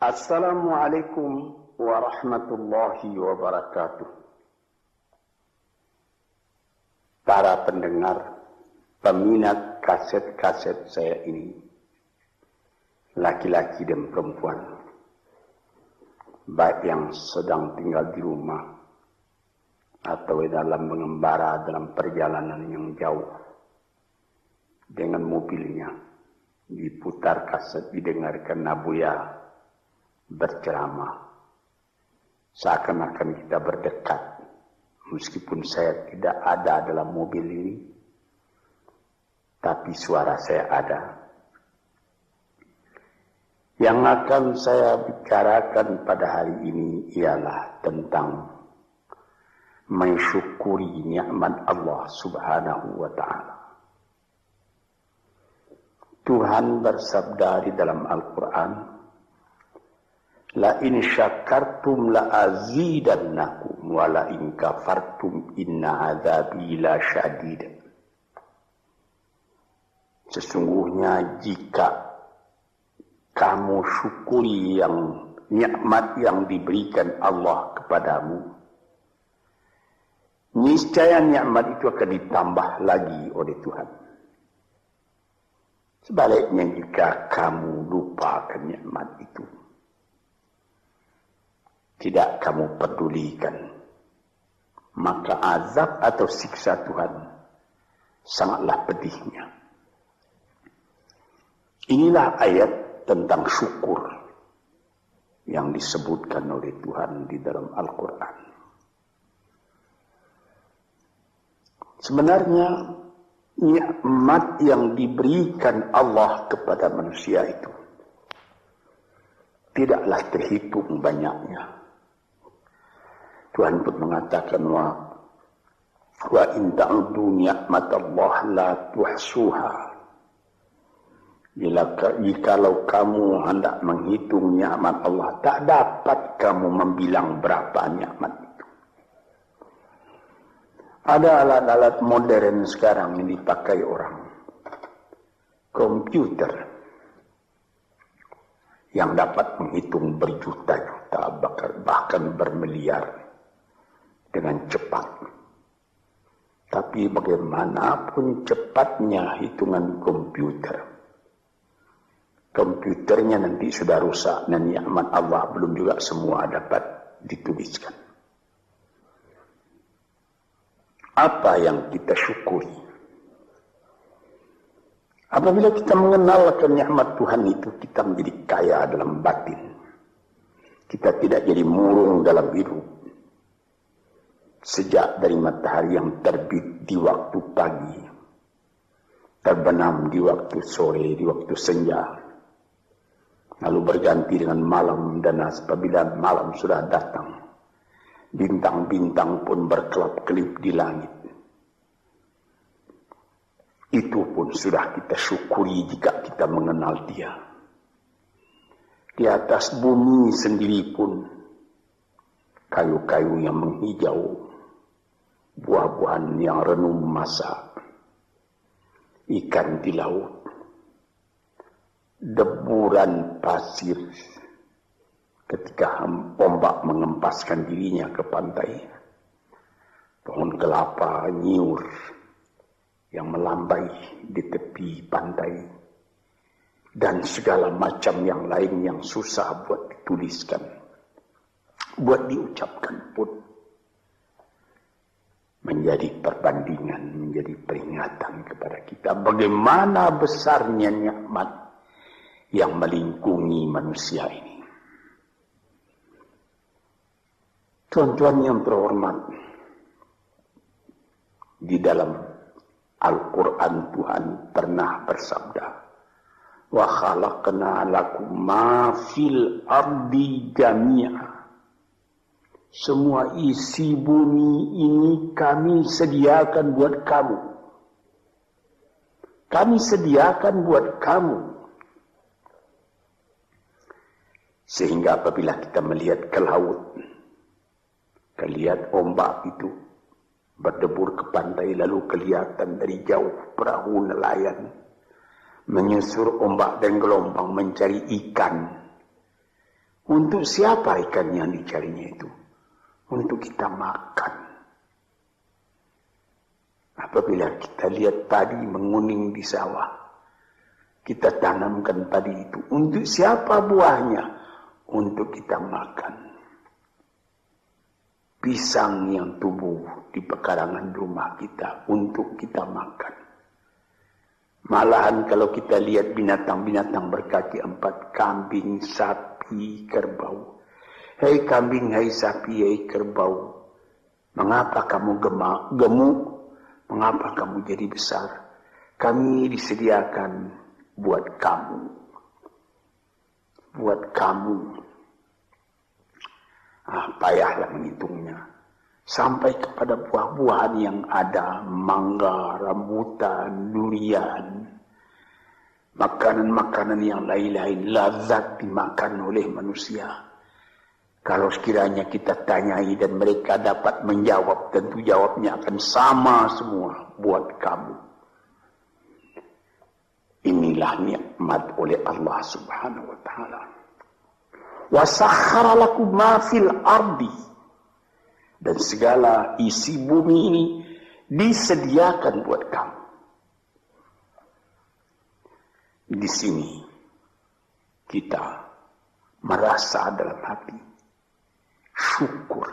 Assalamualaikum warahmatullahi wabarakatuh. Para pendengar, peminat kaset-kaset saya ini, laki-laki dan perempuan, baik yang sedang tinggal di rumah atau dalam mengembara dalam perjalanan yang jauh dengan mobilnya, diputar kaset, didengarkan Nabuya berceramah, seakan-akan kita berdekat, meskipun saya tidak ada dalam mobil ini, tapi suara saya ada. Yang akan saya bicarakan pada hari ini ialah tentang mensyukuri nikmat Allah Subhanahu wa ta'ala. Tuhan bersabda di dalam Al-Quran, la in syakartum la azidannakum wa la in kafartum inna adzabi la syadid. Sesungguhnya jika kamu syukuri yang nikmat yang diberikan Allah kepadamu, niscaya nikmat itu akan ditambah lagi oleh Tuhan. Sebaliknya jika kamu lupakan nikmat itu, tidak kamu pedulikan, maka azab atau siksa Tuhan sangatlah pedihnya. Inilah ayat tentang syukur yang disebutkan oleh Tuhan di dalam Al-Quran. Sebenarnya nikmat yang diberikan Allah kepada manusia itu tidaklah terhitung banyaknya. Tuhan pun mengatakan wa in ta'udu ni'matallah la tuhsuha. Jikalau kamu hendak menghitung nikmat Allah, tak dapat kamu membilang berapa nikmat itu. Ada alat-alat modern sekarang yang dipakai orang, komputer, yang dapat menghitung berjuta-juta, bahkan bermiliar dengan cepat. Tapi bagaimanapun cepatnya hitungan komputernya nanti sudah rusak dan nikmat Allah belum juga semua dapat dituliskan. Apa yang kita syukuri? Apabila kita mengenalkan nikmat Tuhan itu, kita menjadi kaya dalam batin. Kita tidak jadi murung dalam hidup. Sejak dari matahari yang terbit di waktu pagi, terbenam di waktu sore, di waktu senja, lalu berganti dengan malam, dan apabila malam sudah datang, bintang-bintang pun berkelap-kelip di langit. Itu pun sudah kita syukuri jika kita mengenal Dia. Di atas bumi sendiri pun kayu-kayu yang menghijau, buah-buahan yang renum masak, ikan di laut, deburan pasir ketika ombak mengempaskan dirinya ke pantai, pohon kelapa nyiur yang melambai di tepi pantai, dan segala macam yang lain yang susah buat dituliskan, buat diucapkan pun menjadi perbandingan, menjadi peringatan kepada kita bagaimana besarnya nikmat yang melingkungi manusia ini. Tuan-tuan yang terhormat, di dalam Al-Quran Tuhan pernah bersabda, wa khalaqna lakum ma fil ardi jami'a. Semua isi bumi ini kami sediakan buat kamu. Kami sediakan buat kamu. Sehingga apabila kita melihat ke laut, lihat ombak itu berdebur ke pantai, lalu kelihatan dari jauh perahu nelayan menyusur ombak dan gelombang mencari ikan, Untuk siapa ikan yang dicarinya itu? Untuk kita makan. Apabila kita lihat padi menguning di sawah, kita tanamkan padi itu. Untuk siapa buahnya? Untuk kita makan. Pisang yang tumbuh di pekarangan rumah kita untuk kita makan. Malahan kalau kita lihat binatang-binatang berkaki 4, kambing, sapi, kerbau. Hei kambing, hei sapi, hei kerbau, mengapa kamu gemuk? Mengapa kamu jadi besar? Kami disediakan buat kamu. Buat kamu. Payahlah menghitungnya. Sampai kepada buah-buahan yang ada, mangga, rambutan, durian, makanan-makanan yang lain-lain, lazat dimakan oleh manusia. Kalau sekiranya kita tanyai dan mereka dapat menjawab, tentu jawabnya akan sama semua buat kamu. Inilah nikmat oleh Allah Subhanahu wa taala. Wa sakhkhara lakum ma fil ardi. Dan segala isi bumi ini disediakan buat kamu. Di sini kita merasa dalam hati syukur.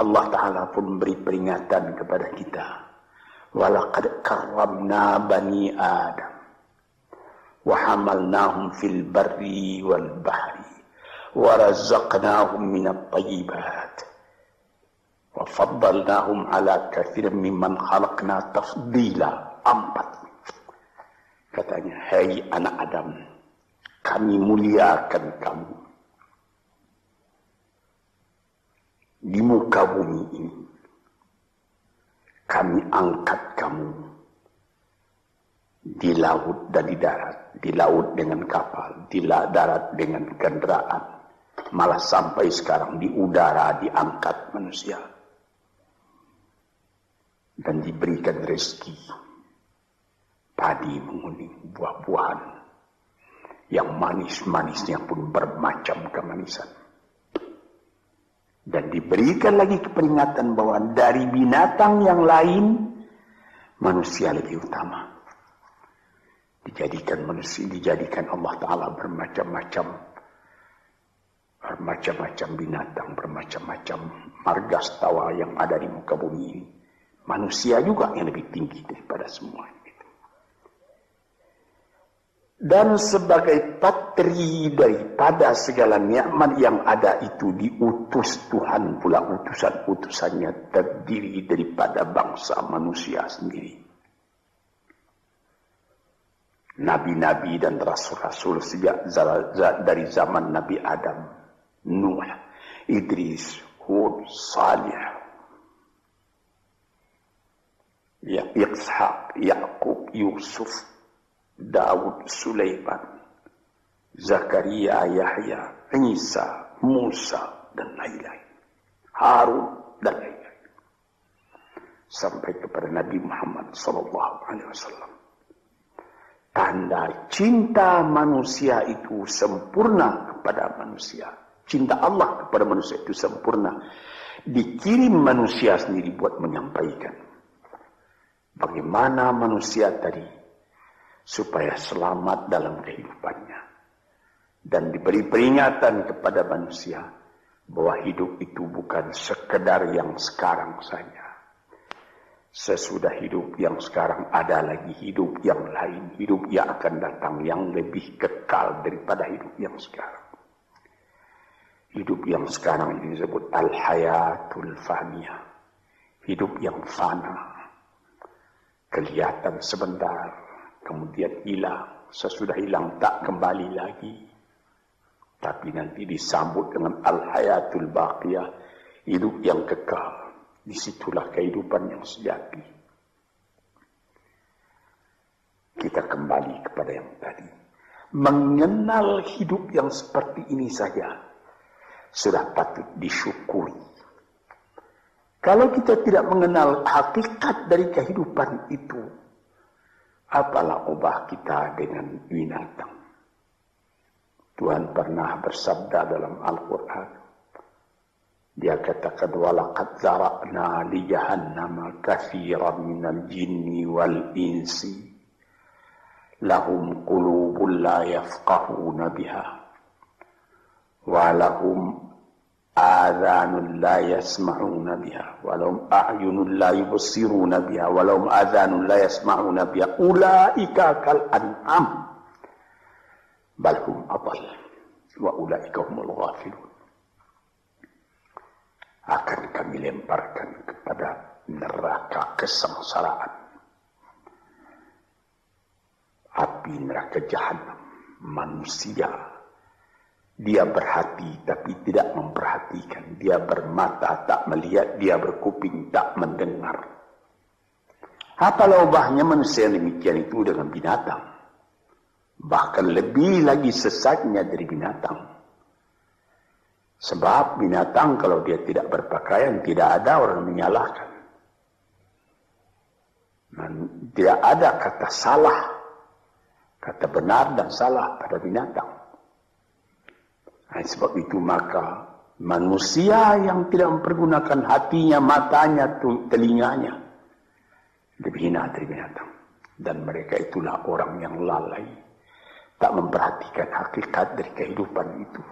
Allah Ta'ala pun beri peringatan kepada kita. Walaqad karramna bani Adam wa hamalnahum fil barri wal bahri warazaqnahum minat tayyibat wa faddalnahum ala kathirin mimman khalaqna tafdila. 4. Katanya, hai anak Adam, kami muliakan kamu di muka bumi ini. Kami angkat kamu di laut dan di darat. Di laut dengan kapal, di darat dengan kendaraan. Malah sampai sekarang di udara diangkat manusia. Dan diberikan rezeki. Padi menguning, buah-buahan. Yang manis-manisnya pun bermacam kemanisan. Dan diberikan lagi keperingatan bahwa dari binatang yang lain, manusia lebih utama. Dijadikan Allah Ta'ala bermacam-macam binatang, bermacam-macam margastawa yang ada di muka bumi ini. Manusia juga yang lebih tinggi daripada semua itu. Dan sebagai patri daripada segala nikmat yang ada itu, diutus Tuhan pula, utusan-utusannya terdiri daripada bangsa manusia sendiri. Nabi-nabi dan rasul-rasul sejak dari zaman Nabi Adam, Nuh, Idris, Hud, Salih, Ishaq, Yaqub, Yusuf, Daud, Sulaiman, Zakaria, Yahya, Isa, Musa, dan lain-lain. Harun, dan lain-lain. Sampai kepada Nabi Muhammad SAW. Tanda cinta manusia itu sempurna kepada manusia. Cinta Allah kepada manusia itu sempurna. Dikirim manusia sendiri buat menyampaikan bagaimana manusia tadi supaya selamat dalam kehidupannya. Dan diberi peringatan kepada manusia bahwa hidup itu bukan sekedar yang sekarang saja. Sesudah hidup yang sekarang ada lagi hidup yang lain. Hidup yang akan datang yang lebih kekal daripada hidup yang sekarang. Hidup yang sekarang ini disebut al-hayatul faniyah. Hidup yang fana. Kelihatan sebentar, kemudian hilang. Sesudah hilang tak kembali lagi. Tapi nanti disambut dengan al-hayatul baqiyah. Hidup yang kekal. Disitulah kehidupan yang sejati. Kita kembali kepada yang tadi. Mengenal hidup yang seperti ini saja sudah patut disyukuri. Kalau kita tidak mengenal hakikat dari kehidupan itu, apalah ubah kita dengan binatang? Tuhan pernah bersabda dalam Al-Quran. Dia katakan, walaqad zara'na li jahannama katsiran minal jinni wal insi lahum qulubun la yafqahuna biha wa lahum adhanun la yasma'una biha wa lahum a'yunun la yubsiruna biha wa lahum adhanun la yasma'una biha ulaika kal an'am bal hum adall wa ulaika humul ghafilun. Akan kami lemparkan kepada neraka kesengsaraan, api neraka jahanam. Manusia, dia berhati tapi tidak memperhatikan, dia bermata tak melihat, dia berkuping tak mendengar. Apalah ubahnya manusia yang demikian itu dengan binatang, bahkan lebih lagi sesatnya dari binatang. Sebab binatang kalau dia tidak berpakaian, tidak ada orang menyalahkan. Tidak ada kata salah, kata benar dan salah pada binatang. Sebab itu maka manusia yang tidak mempergunakan hatinya, matanya, telinganya, lebih hina dari binatang. Dan mereka itulah orang yang lalai, tak memperhatikan hakikat dari kehidupan itu.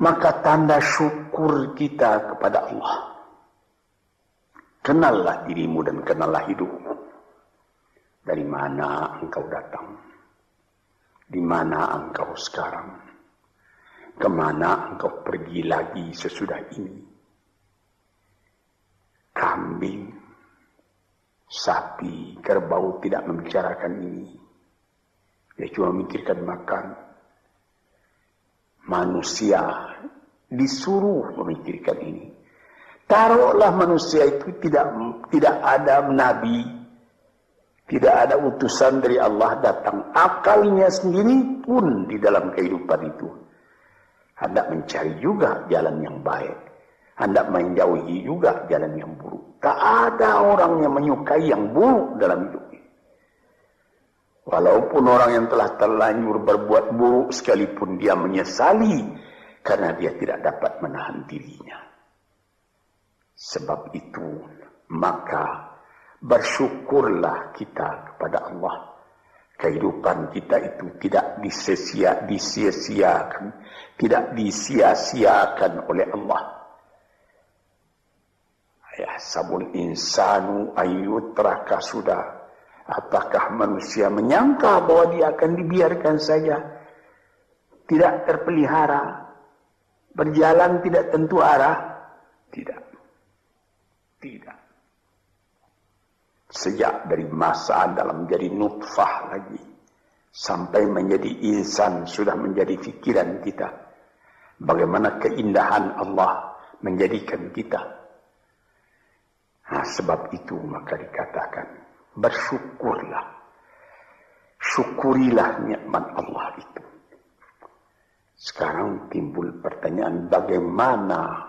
Maka tanda syukur kita kepada Allah, kenallah dirimu dan kenallah hidupmu. Dari mana engkau datang? Di mana engkau sekarang? Kemana engkau pergi lagi sesudah ini? Kambing, sapi, kerbau tidak membicarakan ini. Dia cuma memikirkan makan. Manusia disuruh memikirkan ini. Taruhlah manusia itu tidak ada nabi, tidak ada utusan dari Allah datang. Akalnya sendiri pun di dalam kehidupan itu hendak mencari juga jalan yang baik, hendak menjauhi juga jalan yang buruk. Tak ada orang yang menyukai yang buruk dalam hidupnya. Walaupun orang yang telah terlanjur berbuat buruk sekalipun dia menyesali karena dia tidak dapat menahan dirinya. Sebab itu maka bersyukurlah kita kepada Allah. Kehidupan kita itu tidak disia-siakan, tidak disia-siakan oleh Allah. Ya sabul insanu ayyutraka sudah. Apakah manusia menyangka bahwa dia akan dibiarkan saja, tidak terpelihara, berjalan tidak tentu arah? Tidak. Sejak dari masa dalam menjadi nutfah lagi, sampai menjadi insan sudah menjadi fikiran kita. Bagaimana keindahan Allah menjadikan kita. Sebab itu maka dikatakan, bersyukurlah, syukurilah nikmat Allah itu. Sekarang timbul pertanyaan, bagaimana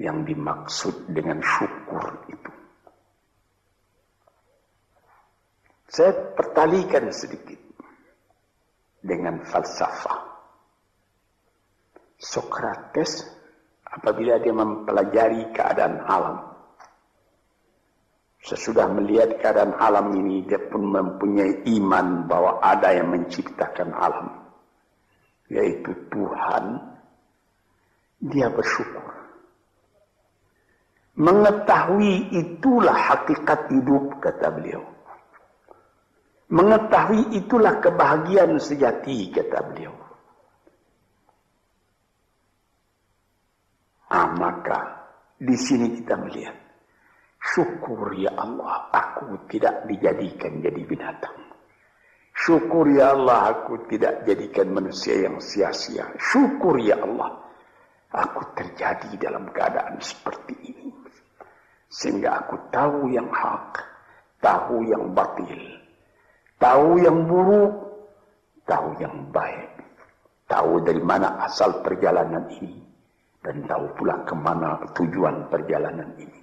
yang dimaksud dengan syukur itu? Saya pertalikan sedikit dengan falsafah. Sokrates apabila dia mempelajari keadaan alam, sesudah melihat keadaan alam ini, dia pun mempunyai iman bahwa ada yang menciptakan alam, yaitu Tuhan. Dia bersyukur. Mengetahui itulah hakikat hidup, kata beliau. Mengetahui itulah kebahagiaan sejati, kata beliau. Maka di sini kita melihat, syukur ya Allah, aku tidak dijadikan jadi binatang. Syukur ya Allah, aku tidak jadikan manusia yang sia-sia. Syukur ya Allah, aku terjadi dalam keadaan seperti ini. Sehingga aku tahu yang hak, tahu yang batil, tahu yang buruk, tahu yang baik. Tahu dari mana asal perjalanan ini, dan tahu pula kemana tujuan perjalanan ini.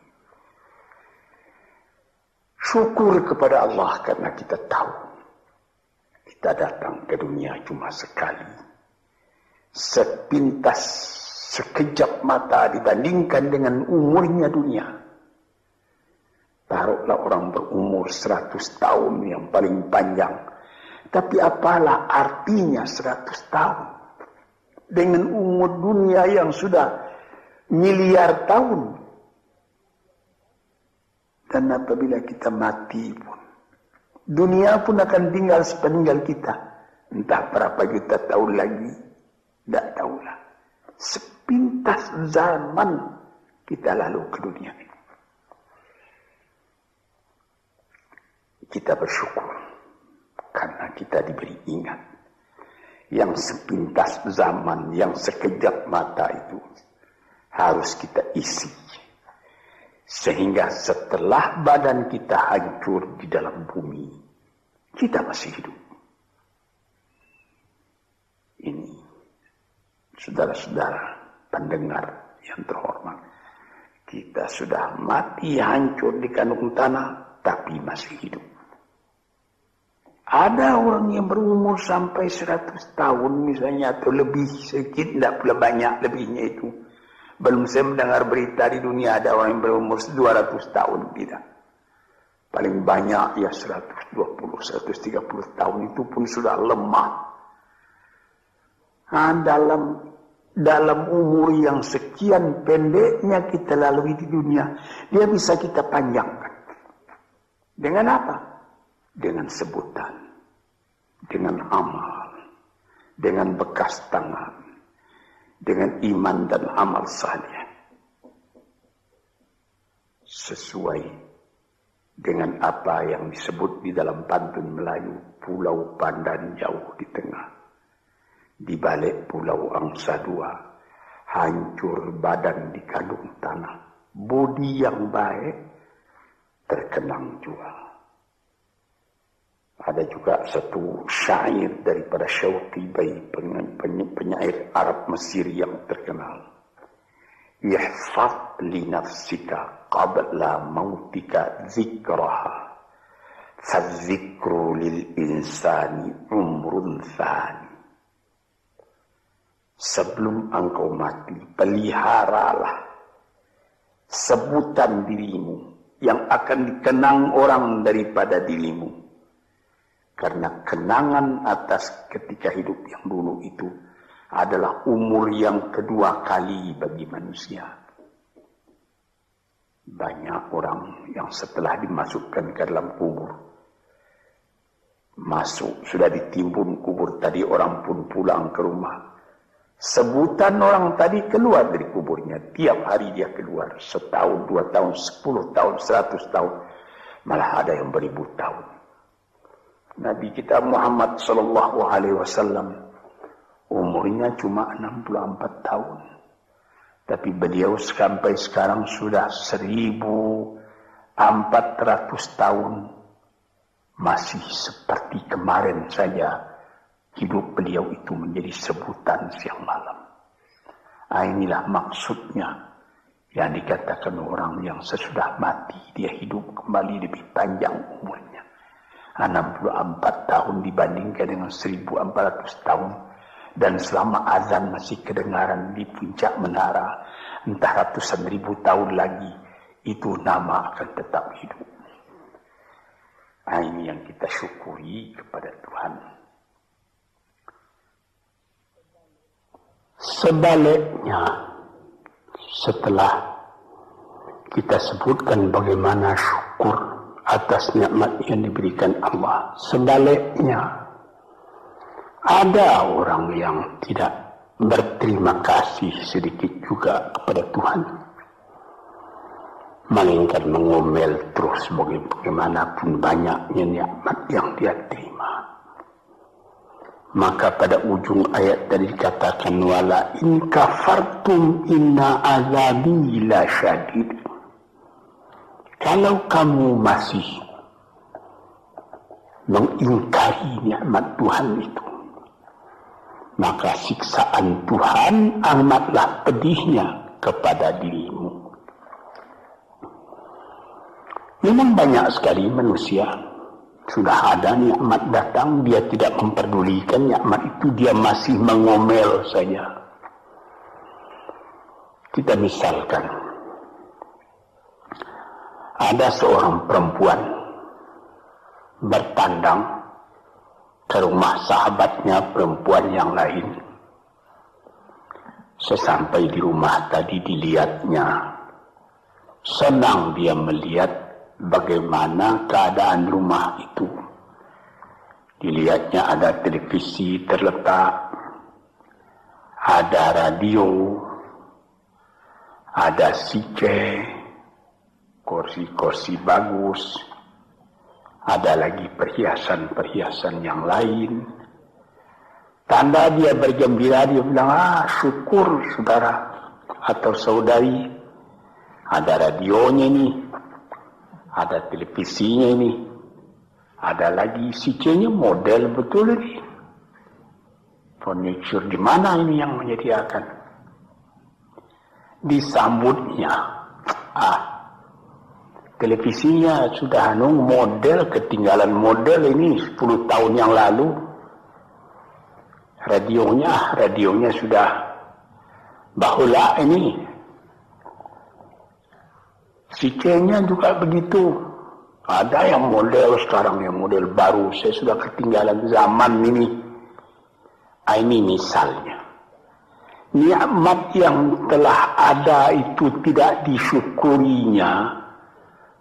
Syukur kepada Allah karena kita tahu Kita datang ke dunia cuma sekali. Sepintas, sekejap mata dibandingkan dengan umurnya dunia. Taruhlah orang berumur 100 tahun yang paling panjang. Tapi apalah artinya 100 tahun? Dengan umur dunia yang sudah miliar tahun. Dan apabila kita mati pun, dunia pun akan tinggal sepeninggal kita. Entah berapa juta tahun lagi, tidak tahulah. Sepintas zaman kita lalu ke dunia ini. Kita bersyukur karena kita diberi ingat. Yang sepintas zaman, yang sekejap mata itu harus kita isi. Sehingga setelah badan kita hancur di dalam bumi, kita masih hidup. Ini, saudara-saudara pendengar yang terhormat, kita sudah mati hancur di kandung tanah, tapi masih hidup. Ada orang yang berumur sampai 100 tahun misalnya, atau lebih sedikit, tidak pula banyak lebihnya itu. Belum saya mendengar berita di dunia ada orang yang berumur 200 tahun, tidak. Paling banyak ya 120, 130 tahun, itu pun sudah lemah. Nah, dalam umur yang sekian pendeknya kita lalui di dunia, dia bisa kita panjangkan. Dengan apa? Dengan sebutan, dengan amal, dengan bekas tangan, dengan iman dan amal saleh. Sesuai dengan apa yang disebut di dalam pantun Melayu, Pulau Pandan jauh di tengah. Di balik pulau angsa dua, hancur badan di kandung tanah. Budi yang baik terkenang jua. Ada juga satu syair daripada Syauqi Bai, penyair Arab Mesir yang terkenal. Ihfaz li nafsika qabla mautika zikraha, fadzikru lil insani umrun thani. Sebelum engkau mati, peliharalah sebutan dirimu yang akan dikenang orang daripada dirimu. Karena kenangan atas ketika hidup yang dulu itu adalah umur yang kedua kali bagi manusia. Banyak orang yang setelah dimasukkan ke dalam kubur, masuk, sudah ditimbun kubur tadi, orang pun pulang ke rumah. Sebutan orang tadi keluar dari kuburnya. Tiap hari dia keluar. 1 tahun, 2 tahun, 10 tahun, 100 tahun. Malah ada yang beribu tahun. Nabi kita Muhammad SAW umurnya cuma 64 tahun. Tapi beliau sampai sekarang sudah 1400 tahun. Masih seperti kemarin saja. Hidup beliau itu menjadi sebutan siang malam. Inilah maksudnya yang dikatakan orang yang sesudah mati, dia hidup kembali lebih panjang umurnya. 64 tahun dibandingkan dengan 1400 tahun. Dan selama azan masih kedengaran di puncak menara, entah ratusan ribu tahun lagi, itu nama akan tetap hidup. Ini yang kita syukuri kepada Tuhan. Sebaliknya, setelah kita sebutkan bagaimana syukur atas nikmat yang diberikan Allah, sebaliknya ada orang yang tidak berterima kasih sedikit juga kepada Tuhan, melainkan mengomel terus bagaimanapun banyaknya nikmat yang dia terima. Maka pada ujung ayat tadi dikatakan, wala in kafartum inna azabi la syadid. Kalau kamu masih mengingkari nikmat Tuhan itu, maka siksaan Tuhan amatlah pedihnya kepada dirimu. Memang banyak sekali manusia Sudah ada nikmat datang, dia tidak memperdulikan nikmat itu, dia masih mengomel saja. Kita misalkan, ada seorang perempuan bertandang ke rumah sahabatnya perempuan yang lain. Sesampai di rumah tadi dilihatnya, senang dia melihat bagaimana keadaan rumah itu. Dilihatnya ada televisi terletak, ada radio, ada CC, kursi-kursi bagus, ada lagi perhiasan-perhiasan yang lain. Tanda dia bergembira, dia bilang, syukur saudara atau saudari, ada radionya ini, ada televisinya ini, ada lagi CC-nya, model betul ini. Furniture di mana ini yang menyediakan? Disambutnya, televisinya sudah model, ketinggalan model ini 10 tahun yang lalu. Radionya sudah bahula ini. CC-nya juga begitu. Ada yang model sekarang, yang model baru. Saya sudah ketinggalan zaman ini. Ini misalnya. Nikmat yang telah ada itu tidak disyukurinya,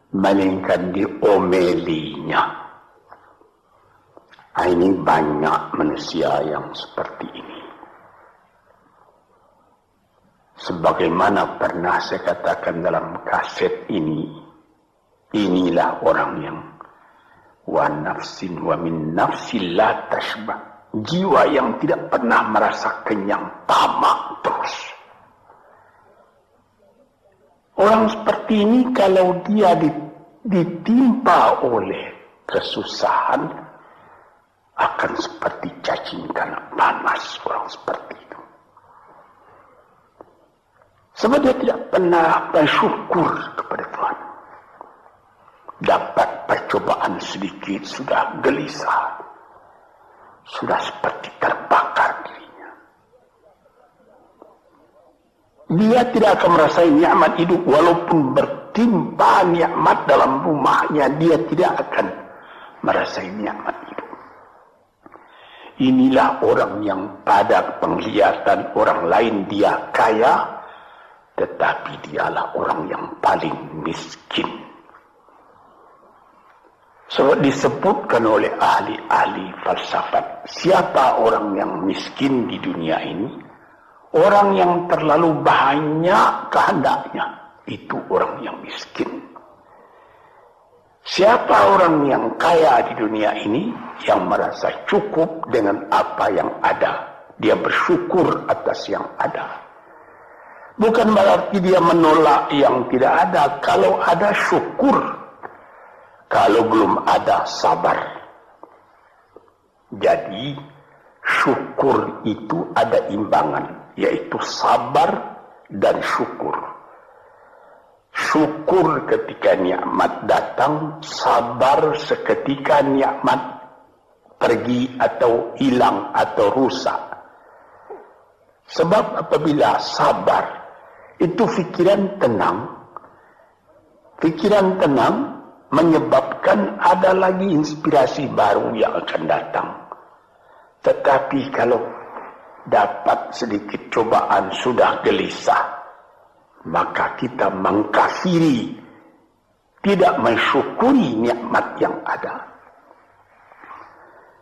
melainkan diomelinya. Ini banyak manusia yang seperti ini. Sebagaimana pernah saya katakan dalam kaset ini, inilah orang yang wa nafsin wa min nafsin la tashba, jiwa yang tidak pernah merasa kenyang, tamak terus. Orang seperti ini kalau dia ditimpa oleh kesusahan, akan seperti cacing tanah panas orang seperti itu. Sebab dia tidak pernah bersyukur kepada Tuhan. Dapat percobaan sedikit sudah gelisah, sudah seperti terbakar dirinya. Dia tidak akan merasakan nikmat hidup walaupun bertimpa nikmat dalam rumahnya, dia tidak akan merasakan nikmat hidup. Inilah orang yang pada penglihatan orang lain dia kaya, tetapi dialah orang yang paling miskin. Sebab disebutkan oleh ahli-ahli falsafat, siapa orang yang miskin di dunia ini? Orang yang terlalu banyak kehendaknya, itu orang yang miskin. Siapa orang yang kaya di dunia ini? Yang merasa cukup dengan apa yang ada. Dia bersyukur atas yang ada. Bukan berarti dia menolak yang tidak ada. Kalau ada, syukur. Kalau belum ada, sabar. Jadi, syukur itu ada imbangan, yaitu sabar dan syukur. Syukur ketika nikmat datang, sabar seketika nikmat pergi atau hilang atau rusak. Sebab apabila sabar, itu pikiran tenang. Pikiran tenang menyebabkan ada lagi inspirasi baru yang akan datang. Tetapi kalau dapat sedikit cobaan sudah gelisah, maka kita mengkafiri, tidak mensyukuri nikmat yang ada.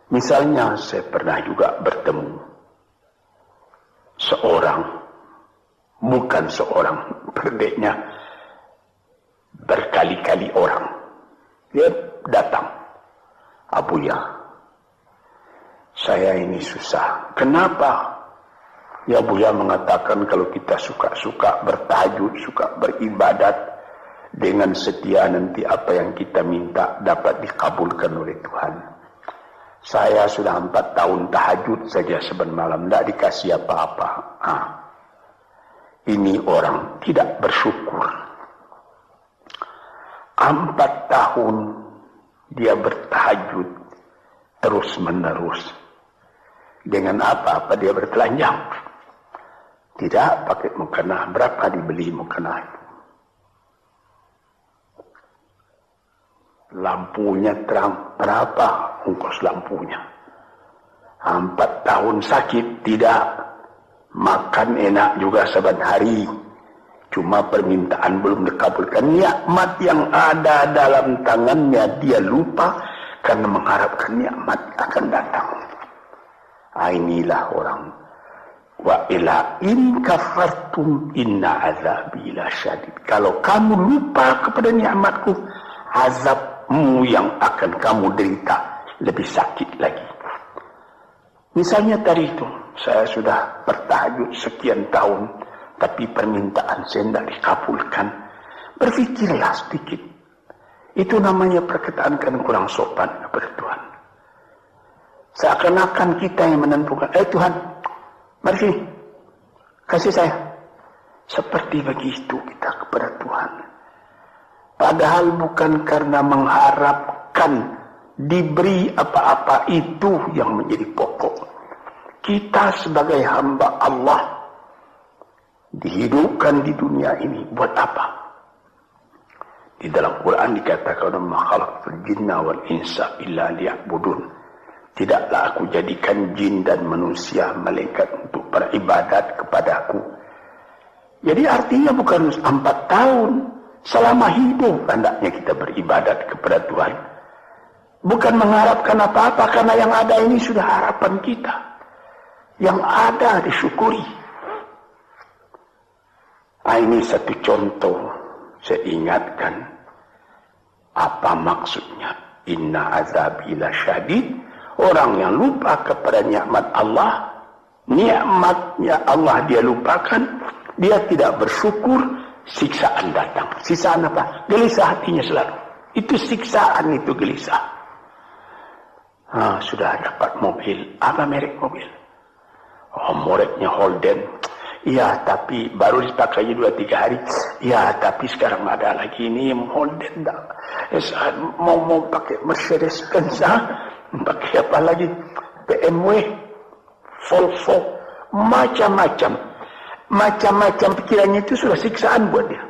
Misalnya saya pernah juga bertemu seorang, bukan seorang, berdeknya berkali-kali orang. Dia datang, Abuya, saya ini susah. Kenapa? Ya Buya mengatakan kalau kita suka-suka bertahajud, suka beribadat dengan setia, nanti apa yang kita minta dapat dikabulkan oleh Tuhan. Saya sudah 4 tahun tahajud saja saban malam, tidak dikasih apa-apa. Ini orang tidak bersyukur. 4 tahun dia bertahajud terus menerus. Dengan apa-apa dia bertelanjang. Tidak pakai mukena. Berapa dibeli mukena itu? Lampunya terang. Berapa ongkos lampunya? 4 tahun sakit. Tidak. Makan enak juga saban hari. Cuma permintaan belum dikabulkan. Nikmat yang ada dalam tangannya dia lupa karena mengharapkan nikmat akan datang. Inilah orang. Wa ila in kafartum inna azabi lasyadid. Kalau kamu lupa kepada nikmatku, azabmu yang akan kamu derita lebih sakit lagi. Misalnya tadi itu, saya sudah bertahajud sekian tahun, tapi permintaan saya tidak dikabulkan. Berfikirlah sedikit. Itu namanya perkataan kan kurang sopan kepada Tuhan. Seakan-akan kita yang menentukan. Tuhan, mari sini. Kasih saya. Seperti begitu kita kepada Tuhan. Padahal bukan karena mengharapkan diberi apa-apa itu yang menjadi pokok. Kita sebagai hamba Allah dihidupkan di dunia ini buat apa? Di dalam Quran dikatakan ma khalaqtul jinna wal insa illa liya'budun. Tidaklah aku jadikan jin dan manusia malaikat untuk beribadat kepadaku. Jadi artinya bukan 4 tahun. Selama hidup hendaknya kita beribadat kepada Tuhan. Bukan mengharapkan apa-apa karena yang ada ini sudah harapan kita. Yang ada disyukuri. Ini satu contoh. Saya ingatkan. Apa maksudnya? Inna azabi lasyadid. Orang yang lupa kepada nikmat Allah, nikmatnya Allah dia lupakan, dia tidak bersyukur, siksaan datang. Siksaan apa? Gelisah hatinya selalu. Itu siksaan, itu gelisah. Sudah dapat mobil. Apa merek mobil? Mereknya Holden. Ya, tapi baru dipakainya 2-3 hari. Ya, tapi sekarang ada lagi ini Holden. Mau pakai Mercedes Benz. Pakai apa lagi? BMW, Volvo, macam-macam. Macam-macam pikirannya itu sudah siksaan buat dia.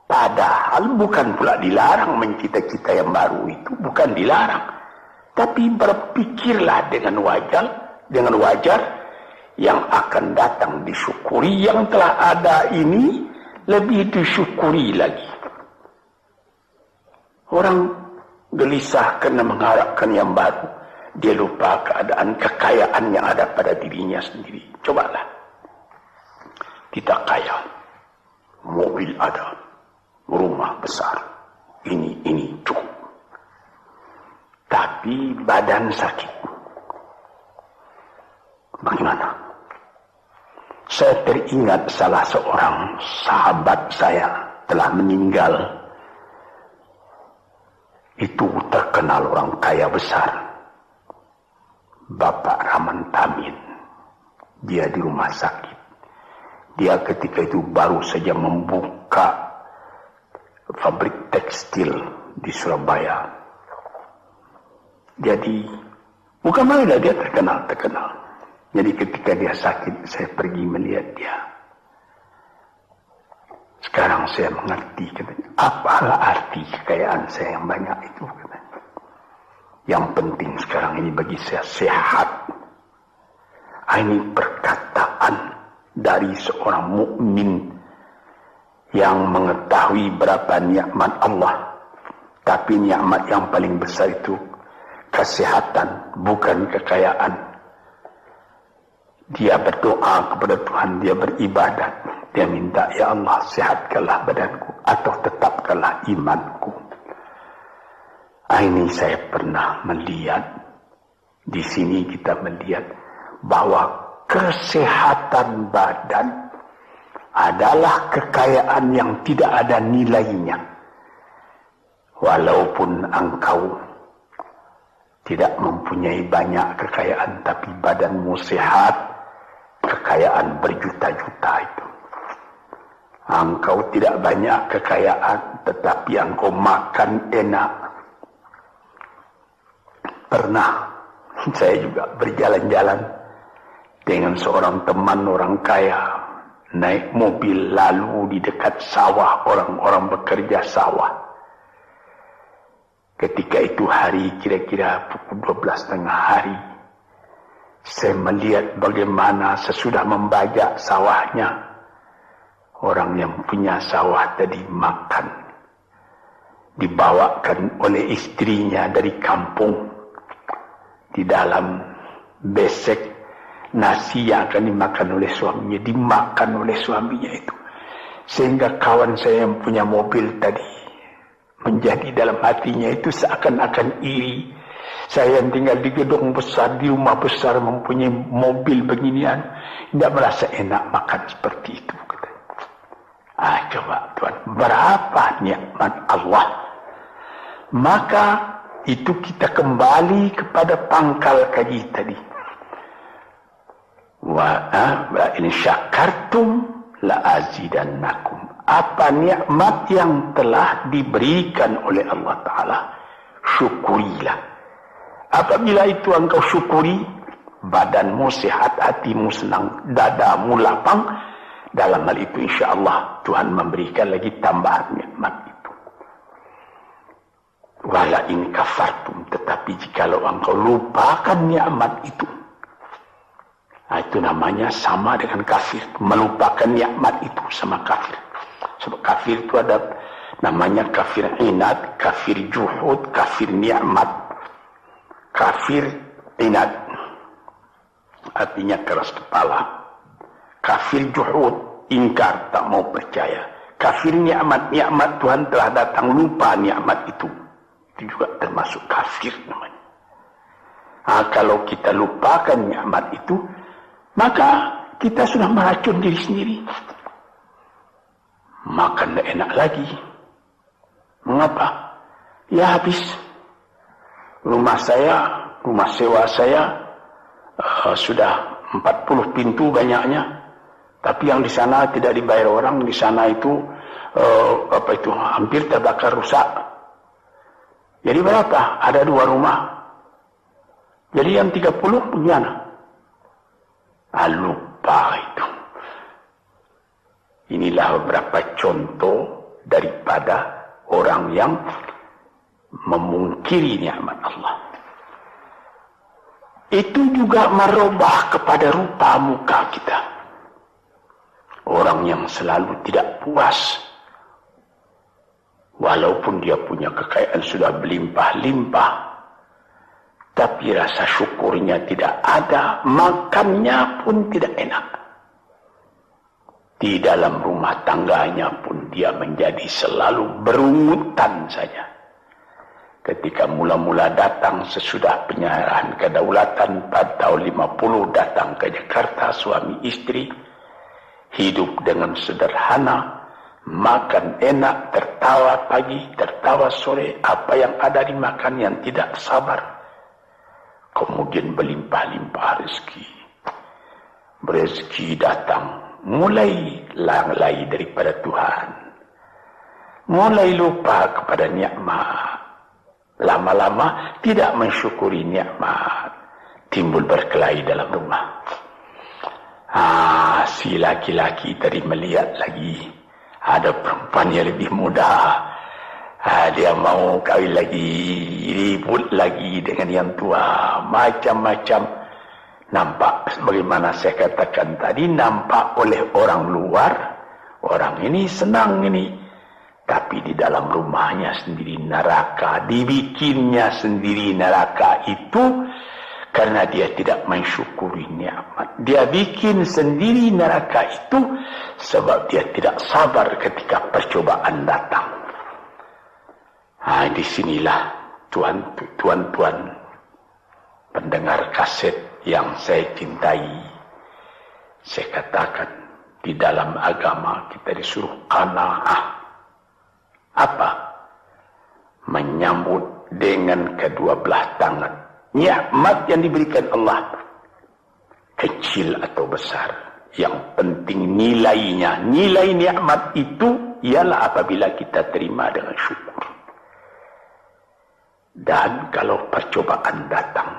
Padahal bukan pula dilarang mencita-cita yang baru itu. Bukan dilarang. Tapi berpikirlah dengan wajar yang akan datang disyukuri. Yang telah ada ini lebih disyukuri lagi. Orang gelisah karena mengharapkan yang baru. Dia lupa keadaan kekayaan yang ada pada dirinya sendiri. Cobalah. Kita kaya. Mobil ada. Rumah besar. Ini cukup. Tapi badan sakit. Bagaimana? Saya teringat salah seorang sahabat saya telah meninggal. Itu terkenal orang kaya besar. Bapak Rahman Tamin. Dia di rumah sakit. Dia ketika itu baru saja membuka pabrik tekstil di Surabaya. Jadi, bukan main dia terkenal. Jadi ketika dia sakit, saya pergi melihat dia. Sekarang saya mengerti, katanya, apalah arti kekayaan saya yang banyak itu, katanya. Yang penting sekarang ini bagi saya sehat. Ini perkataan dari seorang mukmin yang mengetahui berapa nikmat Allah. Tapi nikmat yang paling besar itu kesehatan, bukan kekayaan. Dia berdoa kepada Tuhan, dia beribadat. Dia minta, ya Allah, sehatkanlah badanku atau tetapkanlah imanku. Ini saya pernah melihat. Di sini kita melihat bahwa kesehatan badan adalah kekayaan yang tidak ada nilainya. Walaupun engkau tidak mempunyai banyak kekayaan, tapi badanmu sehat, kekayaan berjuta-juta itu. Engkau tidak banyak kekayaan, tetapi engkau makan enak. Pernah saya juga berjalan-jalan dengan seorang teman orang kaya, naik mobil lalu di dekat sawah, orang-orang bekerja sawah. Ketika itu hari kira-kira pukul 12.30 hari, saya melihat bagaimana sesudah membajak sawahnya, orang yang punya sawah tadi makan, dibawakan oleh istrinya dari kampung di dalam besek nasi yang akan dimakan oleh suaminya, dimakan oleh suaminya itu. Sehingga kawan saya yang punya mobil tadi menjadi dalam hatinya itu seakan-akan iri. Saya yang tinggal di gedung besar, di rumah besar, mempunyai mobil beginian, tidak merasa enak makan seperti itu. Coba Tuhan, berapa nikmat Allah. Maka itu kita kembali kepada pangkal kaji tadi. Wa in syakartum la azidannakum. Apa nikmat yang telah diberikan oleh Allah Ta'ala, syukurilah. Apabila itu engkau syukuri, badanmu sehat, hatimu senang, dadamu lapang. Dalam hal itu insyaAllah Tuhan memberikan lagi tambahan nikmat itu. Wala in kafartum, tetapi jikalau engkau lupakan nikmat itu, itu namanya sama dengan kafir. Melupakan nikmat itu sama kafir. Sebab kafir itu ada namanya kafir inad, kafir juhud, kafir nikmat. Kafir inad artinya keras kepala. Kafir juhud, ingkar, tak mau percaya. Kafir nikmat, nikmat Tuhan telah datang, lupa nikmat itu. Itu juga termasuk kafir namanya. Kalau kita lupakan nikmat itu, maka kita sudah meracun diri sendiri. Makan tidak enak lagi. Mengapa? Ya habis. Rumah sewa saya sudah 40 pintu banyaknya. Tapi yang di sana tidak dibayar orang. Di sana itu hampir terbakar rusak. Jadi berapa? Ada 2 rumah. Jadi yang 30 bagaimana? Lupa itu. Inilah beberapa contoh daripada orang yang memungkiri nikmat Allah. Itu juga merubah kepada rupa muka kita. Orang yang selalu tidak puas, walaupun dia punya kekayaan sudah berlimpah-limpah, tapi rasa syukurnya tidak ada, makannya pun tidak enak. Di dalam rumah tangganya pun dia menjadi selalu berungutan saja. Ketika mula-mula datang sesudah penyerahan kedaulatan pada tahun 50 datang ke Jakarta, suami istri hidup dengan sederhana, makan enak, tertawa pagi, tertawa sore, apa yang ada dimakan yang tidak sabar. Kemudian berlimpah-limpah rezeki. Rezeki datang, mulai lalai daripada Tuhan. Mulai lupa kepada nikmat. Lama-lama tidak mensyukuri nikmat. Timbul berkelahi dalam rumah. Si laki-laki tadi melihat lagi ada perempuan yang lebih muda. Dia mau kawin lagi, ribut lagi dengan yang tua, macam-macam. Nampak sebagaimana saya katakan tadi, nampak oleh orang luar, orang ini senang ini. Tapi di dalam rumahnya sendiri neraka, dibikinnya sendiri neraka itu karena dia tidak mensyukuri nikmat. Dia bikin sendiri neraka itu sebab dia tidak sabar ketika percobaan datang. Disinilah tuan-tuan pendengar kaset yang saya cintai. Saya katakan di dalam agama kita disuruh qanaah. Apa? Menyambut dengan kedua belah tangan nikmat yang diberikan Allah, kecil atau besar. Yang penting nilainya. Nilai nikmat itu ialah apabila kita terima dengan syukur. Dan kalau percobaan datang,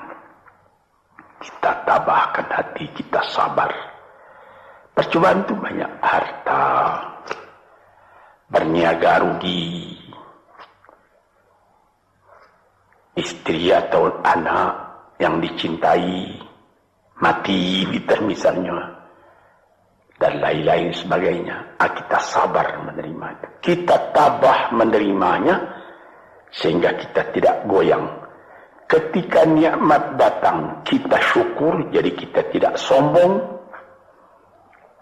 kita tabahkan hati, kita sabar. Percobaan itu banyak. Harta, berniaga rugi, istri atau anak yang dicintai mati misalnya, dan lain-lain sebagainya. Kita sabar menerima itu. Kita tabah menerimanya sehingga kita tidak goyang. Ketika nikmat datang, kita syukur, jadi kita tidak sombong.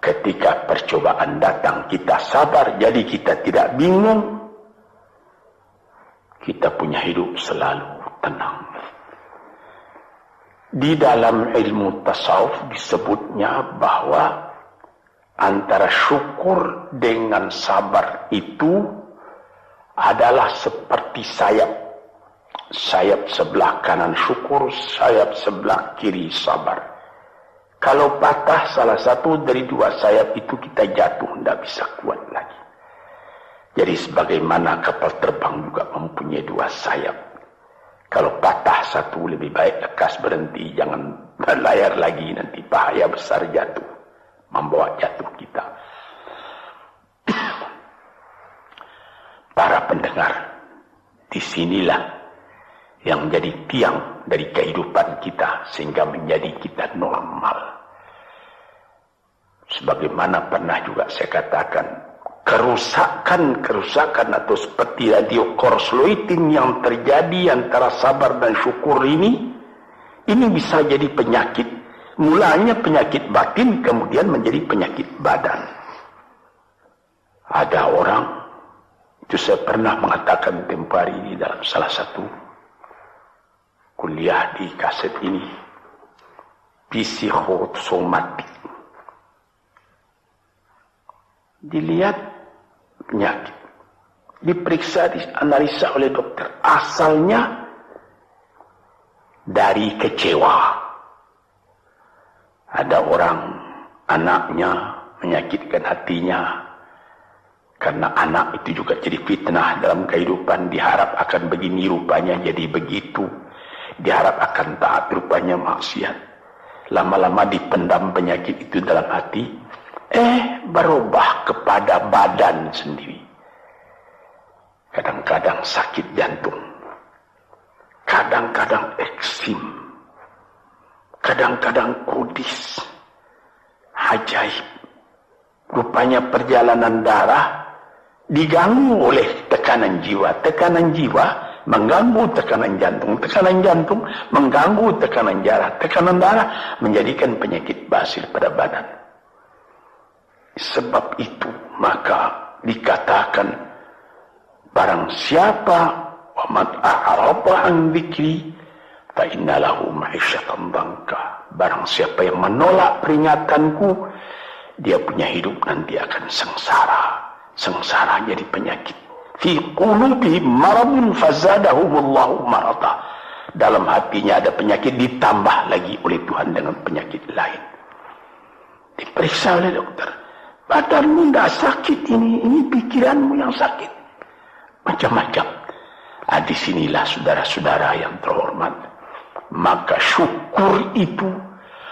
Ketika percobaan datang, kita sabar, jadi kita tidak bingung. Kita punya hidup selalu tenang. Di dalam ilmu tasawuf disebutnya bahwa antara syukur dengan sabar itu adalah seperti sayap. Sayap sebelah kanan syukur, sayap sebelah kiri sabar. Kalau patah salah satu dari dua sayap itu, kita jatuh, tidak bisa kuat lagi. Jadi sebagaimana kapal terbang juga mempunyai dua sayap. Kalau patah satu, lebih baik lekas berhenti, jangan berlayar lagi, nanti bahaya besar jatuh, membawa jatuh kita. Para pendengar, disinilah yang menjadi tiang dari kehidupan kita sehingga menjadi kita normal. Sebagaimana pernah juga saya katakan, kerusakan atau seperti radio korsloitin yang terjadi antara sabar dan syukur ini bisa jadi penyakit. Mulanya penyakit batin, kemudian menjadi penyakit badan. Ada orang, itu saya pernah mengatakan tempoh hari ini dalam salah satu kuliah di kaset ini, psikosomatik. Dilihat penyakit, diperiksa, dianalisa oleh dokter. Asalnya dari kecewa. Ada orang, anaknya menyakitkan hatinya, karena anak itu juga jadi fitnah dalam kehidupan. Diharap akan begini, rupanya jadi begitu. Diharap akan taat, rupanya maksiat. Lama-lama dipendam penyakit itu dalam hati, berubah kepada badan sendiri. Kadang-kadang sakit jantung, kadang-kadang eksim, kadang-kadang kudis. Ajaib. Rupanya perjalanan darah diganggu oleh tekanan jiwa. Tekanan jiwa mengganggu tekanan jantung. Tekanan jantung mengganggu tekanan darah. Tekanan darah menjadikan penyakit basil pada badan. Sebab itu maka dikatakan, barang siapa wa man a'rada an dzikri fa inna lahu ma'isyatan dhanka. Barang siapa yang menolak peringatanku, dia punya hidup nanti akan sengsara. Sengsara jadi penyakit. Fi qulubihim maradun fazadahumullahu marada. Dalam hatinya ada penyakit, ditambah lagi oleh Tuhan dengan penyakit lain. Diperiksa oleh dokter. Badanmu tidak sakit ini pikiranmu yang sakit. Macam-macam. Disinilah saudara-saudara yang terhormat. Maka syukur itu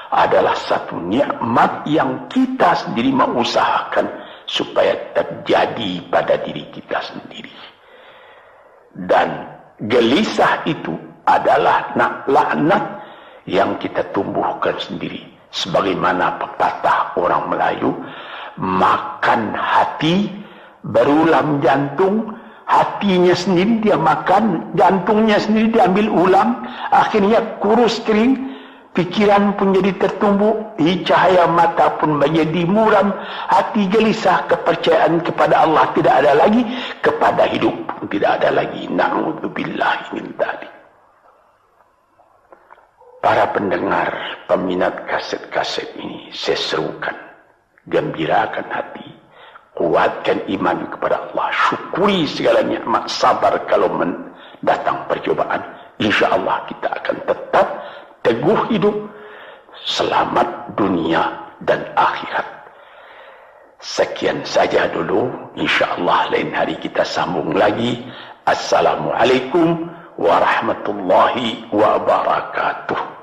adalah satu nikmat yang kita sendiri mengusahakan supaya terjadi pada diri kita sendiri. Dan gelisah itu adalah laknat yang kita tumbuhkan sendiri. Sebagaimana pepatah orang Melayu, makan hati, berulam jantung. Hatinya sendiri dia makan, jantungnya sendiri diambil ulam, akhirnya kurus kering, pikiran pun jadi tertumbuk, cahaya mata pun menjadi muram, hati gelisah, kepercayaan kepada Allah tidak ada lagi, kepada hidup pun tidak ada lagi. Na'udzubillahi min dzalik. Para pendengar, peminat kaset-kaset ini, saya serukan, gembirakan hati, kuatkan iman kepada Allah, syukuri segala nikmat, sabar kalau datang percobaan. Insya Allah kita akan tetap teguh hidup, selamat dunia dan akhirat. Sekian saja dulu, insyaallah lain hari kita sambung lagi. Assalamualaikum warahmatullahi wabarakatuh.